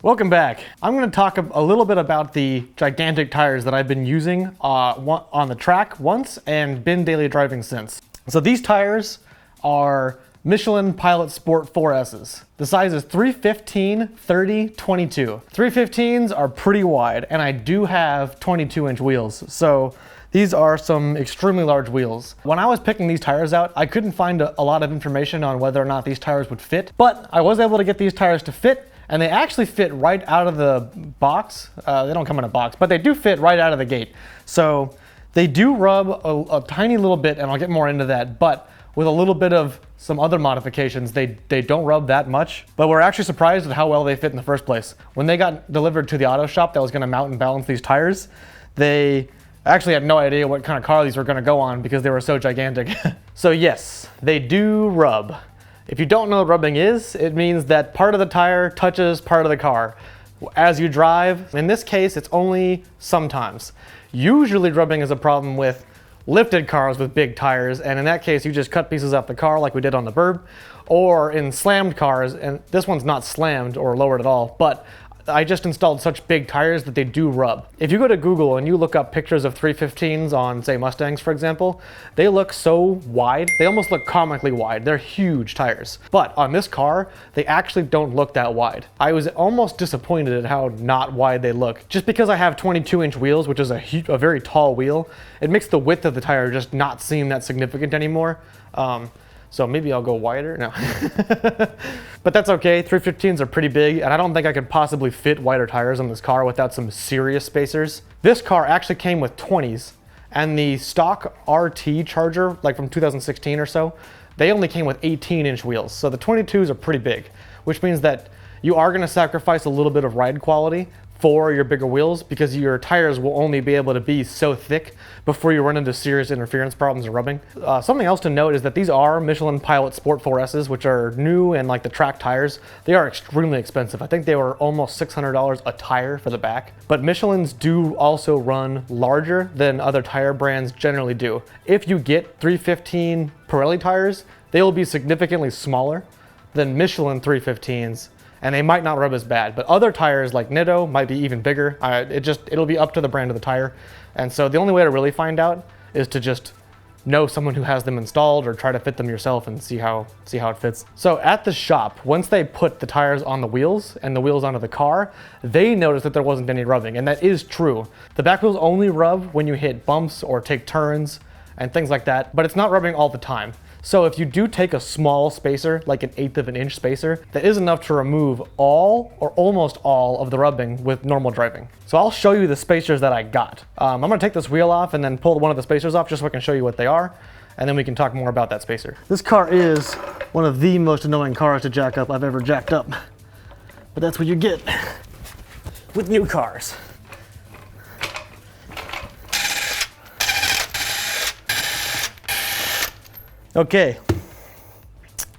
Welcome back. I'm going to talk a little bit about the gigantic tires that I've been using on the track once and been daily driving since. So these tires are Michelin Pilot Sport 4S's. The size is 315, 30, 22. 315s are pretty wide, and I do have 22-inch wheels. So these are some extremely large wheels. When I was picking these tires out, I couldn't find a lot of information on whether or not these tires would fit, but I was able to get these tires to fit, and they actually fit right out of the box. They don't come in a box, but they do fit right out of the gate. So they do rub a tiny little bit, and I'll get more into that, but with a little bit of some other modifications, they don't rub that much. But we're actually surprised at how well they fit in the first place. When they got delivered to the auto shop that was gonna mount and balance these tires, they actually had no idea what kind of car these were gonna go on because they were so gigantic. So yes, they do rub. If you don't know what rubbing is, it means that part of the tire touches part of the car as you drive. In this case, it's only sometimes. Usually rubbing is a problem with lifted cars with big tires, and in that case, you just cut pieces off the car like we did on the Burb, or in slammed cars, and this one's not slammed or lowered at all, but I just installed such big tires that they do rub. If you go to Google and you look up pictures of 315s on, say, Mustangs, for example, they look so wide. They almost look comically wide. They're huge tires. But on this car, they actually don't look that wide. I was almost disappointed at how not wide they look. Just because I have 22-inch wheels, which is a very tall wheel, it makes the width of the tire just not seem that significant anymore. So maybe I'll go wider, no. But that's okay, 315s are pretty big, and I don't think I could possibly fit wider tires on this car without some serious spacers. This car actually came with 20s, and the stock RT Charger, like from 2016 or so, they only came with 18-inch wheels. So the 22s are pretty big, which means that you are gonna sacrifice a little bit of ride quality for your bigger wheels because your tires will only be able to be so thick before you run into serious interference problems and rubbing. Something else to note is that these are Michelin Pilot Sport 4S's, which are new and like the track tires. They are extremely expensive. I think they were almost $600 a tire for the back. But Michelins do also run larger than other tire brands generally do. If you get 315 Pirelli tires, they will be significantly smaller than Michelin 315s. And they might not rub as bad, but other tires like Nitto might be even bigger. It'll be up to the brand of the tire. And so the only way to really find out is to just know someone who has them installed or try to fit them yourself and see how it fits. So at the shop, once they put the tires on the wheels and the wheels onto the car, they noticed that there wasn't any rubbing, and that is true. The back wheels only rub when you hit bumps or take turns and things like that, but it's not rubbing all the time. So if you do take a small spacer, like an 1/8 of an inch spacer, that is enough to remove all or almost all of the rubbing with normal driving. So I'll show you the spacers that I got. I'm gonna take this wheel off and then pull one of the spacers off just so I can show you what they are, and then we can talk more about that spacer. This car is one of the most annoying cars to jack up I've ever jacked up. But that's what you get with new cars. Okay,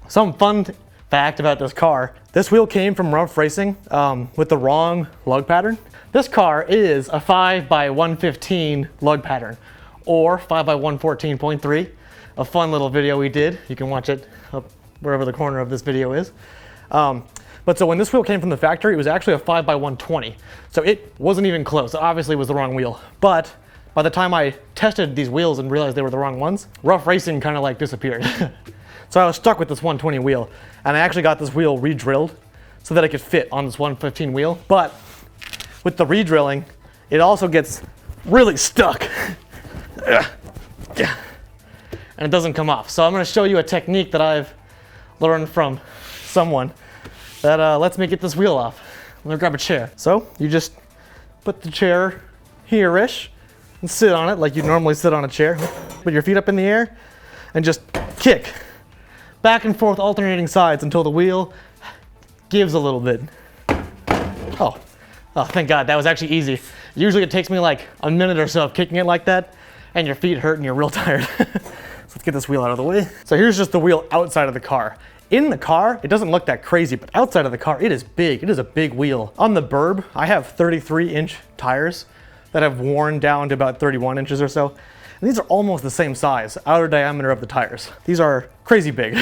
some fun fact about this car. This wheel came from rough racing with the wrong lug pattern. This car is a 5x115 lug pattern, or 5x114.3, a fun little video we did. You can watch it up wherever the corner of this video is. But so when this wheel came from the factory, it was actually a 5x120. So it wasn't even close. It obviously was the wrong wheel. But by the time I tested these wheels and realized they were the wrong ones, rough racing kind of like disappeared. So I was stuck with this 120 wheel, and I actually got this wheel re-drilled so that it could fit on this 115 wheel. But with the re-drilling, it also gets really stuck. And it doesn't come off. So I'm gonna show you a technique that I've learned from someone that lets me get this wheel off. I'm gonna grab a chair. So you just put the chair here-ish, and sit on it like you normally sit on a chair. Put your feet up in the air and just kick back and forth, alternating sides until the wheel gives a little bit. Oh, thank God, that was actually easy. Usually it takes me like a minute or so of kicking it like that, and your feet hurt and you're real tired. So let's get this wheel out of the way. So here's just the wheel outside of the car. In the car, it doesn't look that crazy, but outside of the car, it is big. It is a big wheel. On the Burb, I have 33-inch tires that have worn down to about 31 inches or so. And these are almost the same size, outer diameter of the tires. These are crazy big.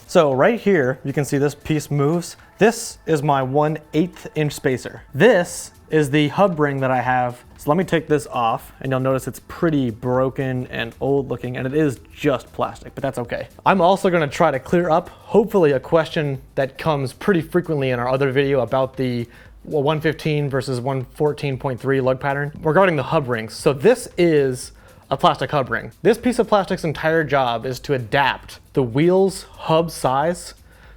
So right here, you can see this piece moves. This is my 1/8 inch spacer. This is the hub ring that I have. So let me take this off, and you'll notice it's pretty broken and old looking, and it is just plastic, but that's okay. I'm also gonna try to clear up, hopefully, a question that comes pretty frequently in our other video about the 115 versus 114.3 lug pattern regarding the hub rings. So this is a plastic hub ring. This piece of plastic's entire job is to adapt the wheel's hub size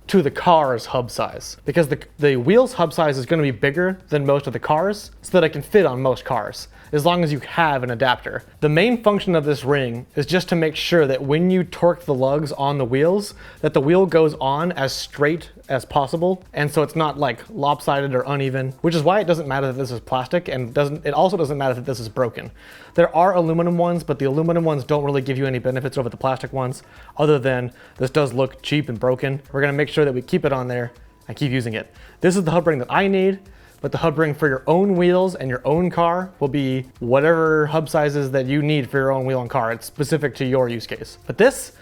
to the car's hub size, because the wheel's hub size is going to be bigger than most of the cars, so that it can fit on most cars, as long as you have an adapter. The main function of this ring is just to make sure that when you torque the lugs on the wheels, that the wheel goes on as straight as possible, and so it's not like lopsided or uneven, which is why it doesn't matter that this is plastic, and it also doesn't matter that this is broken. There are aluminum ones, but the aluminum ones don't really give you any benefits over the plastic ones, other than this does look cheap and broken. We're gonna make sure that we keep it on there and keep using it. This is the hub ring that I need, but the hub ring for your own wheels and your own car will be whatever hub sizes that you need for your own wheel and car. It's specific to your use case. But this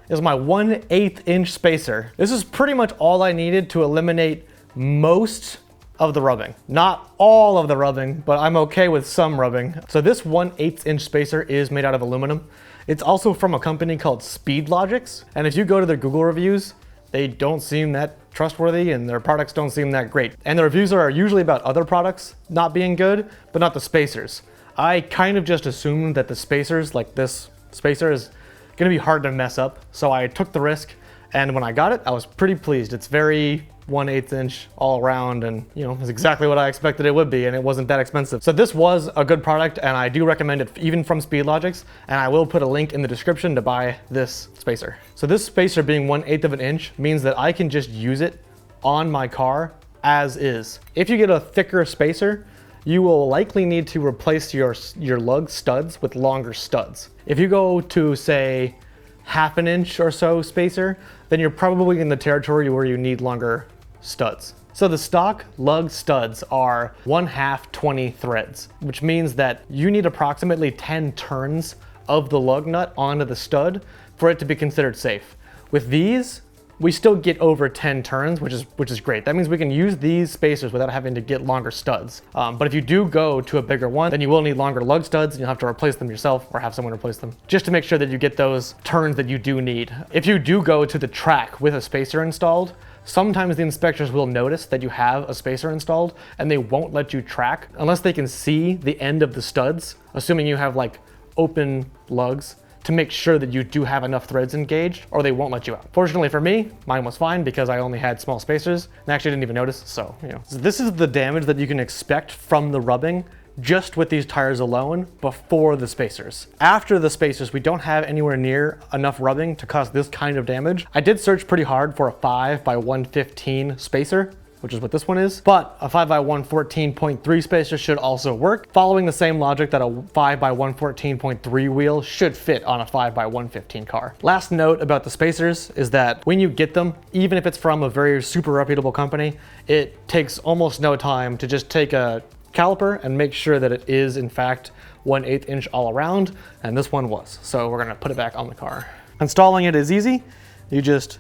is my 1/8 inch spacer. This is pretty much all I needed to eliminate most of the rubbing. Not all of the rubbing, but I'm okay with some rubbing. So this 1/8 inch spacer is made out of aluminum. It's also from a company called Speedlogix. And if you go to their Google reviews, they don't seem that trustworthy and their products don't seem that great. And the reviews are usually about other products not being good, but not the spacers. I kind of just assumed that the spacers, like this spacer, is gonna be hard to mess up. So I took the risk, and when I got it, I was pretty pleased. It's very 1/8 inch all around, and you know, it's exactly what I expected it would be, and it wasn't that expensive. So this was a good product, and I do recommend it even from Speedlogix, and I will put a link in the description to buy this spacer. So this spacer being 1/8 of an inch means that I can just use it on my car as is. If you get a thicker spacer, you will likely need to replace your lug studs with longer studs. If you go to, say, 1/2 inch or so spacer, then you're probably in the territory where you need longer studs. So the stock lug studs are 1/2 20 threads, which means that you need approximately 10 turns of the lug nut onto the stud for it to be considered safe. With these, we still get over 10 turns, which is great. That means we can use these spacers without having to get longer studs. But if you do go to a bigger one, then you will need longer lug studs, and you'll have to replace them yourself or have someone replace them, just to make sure that you get those turns that you do need. If you do go to the track with a spacer installed, sometimes the inspectors will notice that you have a spacer installed, and they won't let you track unless they can see the end of the studs, assuming you have like open lugs, to make sure that you do have enough threads engaged, or they won't let you out. Fortunately for me, mine was fine because I only had small spacers and I actually didn't even notice, so, you know. So this is the damage that you can expect from the rubbing just with these tires alone before the spacers. After the spacers, we don't have anywhere near enough rubbing to cause this kind of damage. I did search pretty hard for a 5x115 spacer, which is what this one is, but a 5x114.3 spacer should also work, following the same logic that a 5x114.3 wheel should fit on a 5x115 car. Last note about the spacers is that when you get them, even if it's from a very super reputable company, it takes almost no time to just take a caliper and make sure that it is in fact 1/8 inch all around, and this one was. So we're gonna put it back on the car. Installing it is easy. You just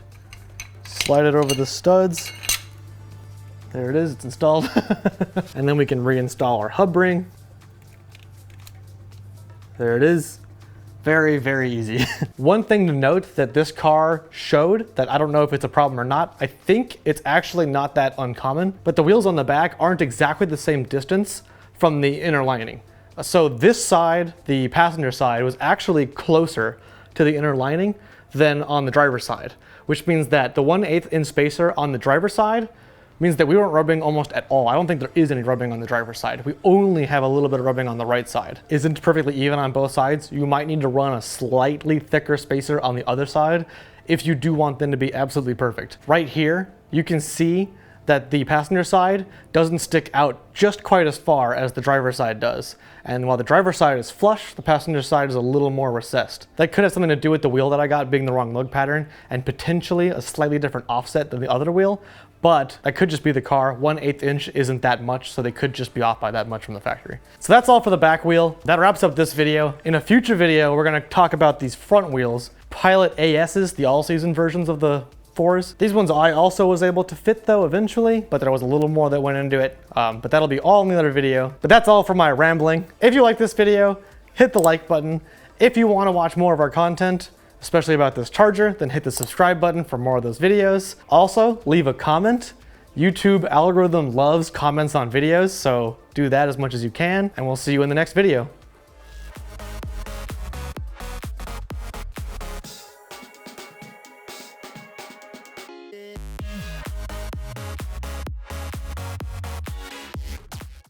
slide it over the studs. There it is, it's installed. And then we can reinstall our hub ring. There it is. Very, very easy. One thing to note that this car showed, that I don't know if it's a problem or not, I think it's actually not that uncommon, but the wheels on the back aren't exactly the same distance from the inner lining. So this side, the passenger side, was actually closer to the inner lining than on the driver's side, which means that the 1/8 inch spacer on the driver's side means that we weren't rubbing almost at all. I don't think there is any rubbing on the driver's side. We only have a little bit of rubbing on the right side. Isn't perfectly even on both sides. You might need to run a slightly thicker spacer on the other side if you do want them to be absolutely perfect. Right here, you can see that the passenger side doesn't stick out just quite as far as the driver's side does. And while the driver's side is flush, the passenger side is a little more recessed. That could have something to do with the wheel that I got being the wrong lug pattern and potentially a slightly different offset than the other wheel, but that could just be the car. 1/8 inch isn't that much, so they could just be off by that much from the factory. So that's all for the back wheel. That wraps up this video. In a future video, we're gonna talk about these front wheels. Pilot AS's, the all-season versions of the 4s. These ones I also was able to fit though eventually, but there was a little more that went into it. But that'll be all in the other video. But that's all for my rambling. If you like this video, hit the like button. If you want to watch more of our content, especially about this charger, then hit the subscribe button for more of those videos. Also, leave a comment. YouTube algorithm loves comments on videos, so do that as much as you can, and we'll see you in the next video.